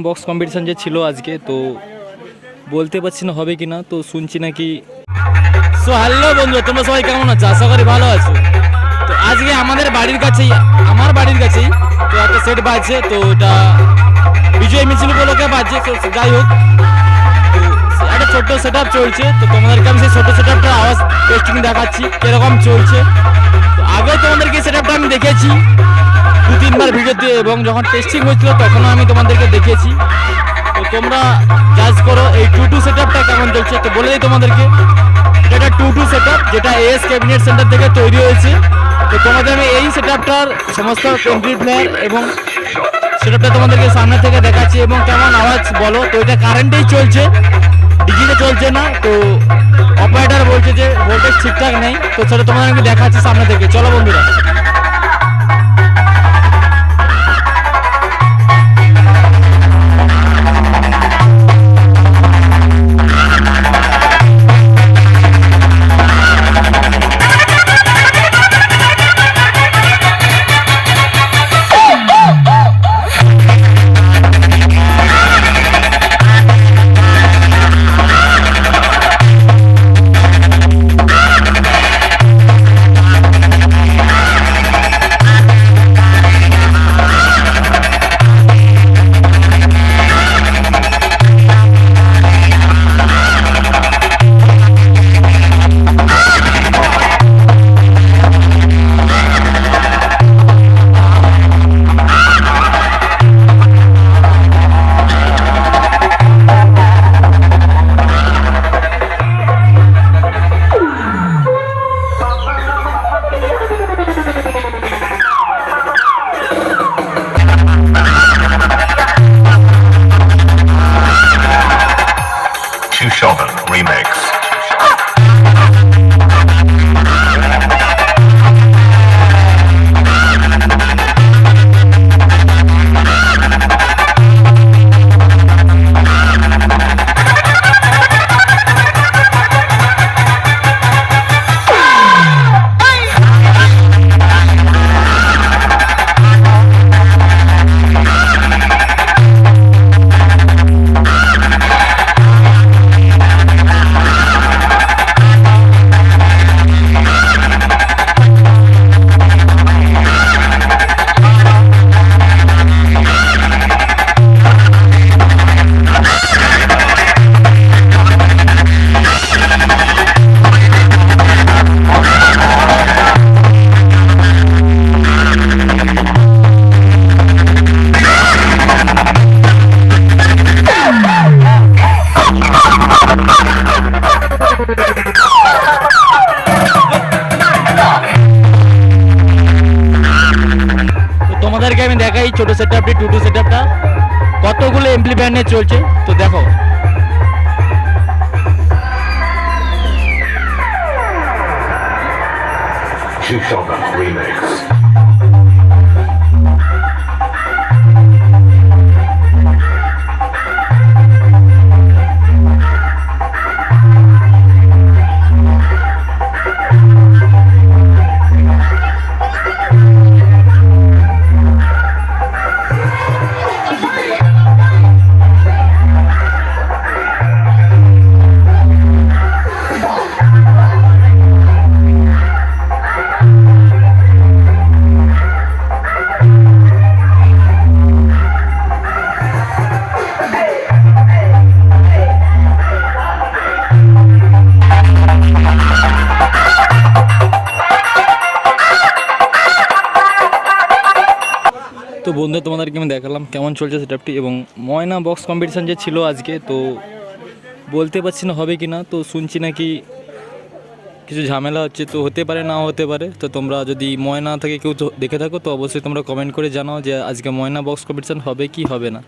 Box competition যে ছিল আজকে, তো বলতে পারছি না হবে কি না, তো শুনছি নাকি। সো হ্যালো বন্ধু, তোমরা সবাই কেমন আছো? আশা করি ভালো আছো। তো আজকে আমার বাড়ির কাছেই তো একটা সেট বাজছে, তো এটা বিজয় মিছিল উপলক্ষে বাজছে। তো যাই হোক, তো একটা ছোট্ট সেট আপ চলছে, তো তোমাদেরকে আমি সেই ছোটো সেট আপটার আওয়াজ টেস্টিং দেখাচ্ছি কীরকম চলছে। তো আগেও তোমাদেরকে সেট আপটা আমি দেখেছি 2-3 বার ভিডিওতে, এবং যখন টেস্টিং হয়েছিল তখনও আমি তোমাদেরকে দেখেছি। তো তোমরা জাজ করো এই 2-2 সেট আপটা কেমন চলছে। তো বলে দিই তোমাদেরকে, এটা 2-2 সেট আপ, যেটা এস ক্যাবিনেট সেন্টার থেকে তৈরি হয়েছে। তো তোমাদের আমি এই সেট আপটার সমস্ত অ্যাম্পলিফায়ার এবং সেট আপটা তোমাদেরকে সামনে থেকে দেখাচ্ছি, এবং কেমন আওয়াজ বলো। তো এটা কারেন্টেই চলছে, ডিজিতে চলছে না। তো অপারেটর বলছে যে ভোল্টেজ ঠিকঠাক নেই, তো সেটা তোমাদের আমি দেখাচ্ছি সামনে থেকে। চলো বন্ধুরা। Sona remix. তোমাদেরকে আমি দেখাই ছোটো সেট আপটি 2-2 সেট আপটা কতগুলো অ্যাম্পলিফায়ার নিয়ে চলছে। তো দেখো, Sona remix. তো বন্ধু তোমাদেরকে আমি দেখালাম কেমন চলছে সেটআপটি, এবং ময়না বক্স কম্পিটিশান যে ছিল আজকে, তো বলতে পারছি না হবে কি না, তো শুনছি নাকি কিছু ঝামেলা হচ্ছে। তো হতে পারে, না হতে পারে। তো তোমরা যদি ময়না থেকে কেউ দেখে থাকো, তো অবশ্যই তোমরা কমেন্ট করে জানাও যে আজকে ময়না বক্স কম্পিটিশান হবে কি হবে না।